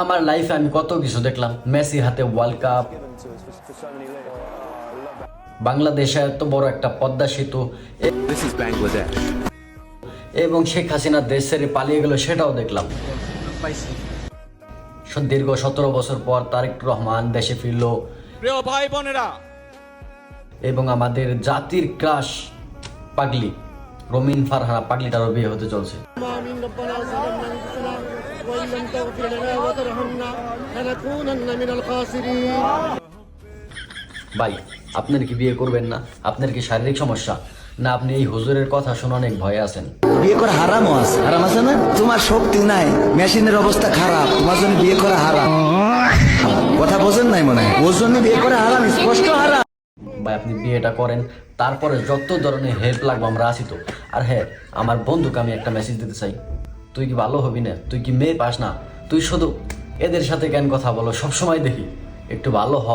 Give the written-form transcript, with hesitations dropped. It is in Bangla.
আমার লাইফে আমি কত কিছু দেখলাম, মেসি হাতে ওয়ার্ল্ড কাপ, বাংলাদেশে এত বড় একটা পদ্মা সেতু, এবং শেখ হাসিনা দেশ ছেড়ে পালিয়ে গেল সেটাও দেখলাম। দীর্ঘ 17 বছর পর তারেক রহমান দেশে ফিরলো। প্রিয় ভাই বোনেরা, এবং আমাদের জাতির ক্রাশ পাগলি রমিন ফারহানা পাগলিটারও বিয়ে হতে চলছে। ভাই, আপনার কি বিয়ে করবেন না? আপনার কি শারীরিক সমস্যা, না আপনি এই হুজুরের কথা শুনে অনেক ভয়ে আছেন? বিয়ে করা হারাম আছে, হারাম আছে না? তোমার শক্তি নাই, মেশিনের অবস্থা খারাপ, তোমার জন্য বিয়ে করা হারাম। কথা বোঝেন নাই মনে হয়, ওর জন্য বিয়ে করা হারাম, স্পষ্ট হারাম। ভাই, আপনি বিয়েটা করেন, তারপরে যত ধরনের হেল্প লাগবে আমরা আছি তো। আর হ্যাঁ, আমার বন্ধুকে আমি একটা মেসেজ দিতে চাই, তুই কি ভালো হবি না? তুই কি মেয়ে পাস না? তুই শুধু এদের সাথে কেন কথা বলো সবসময়? দেখি একটু ভালো হ।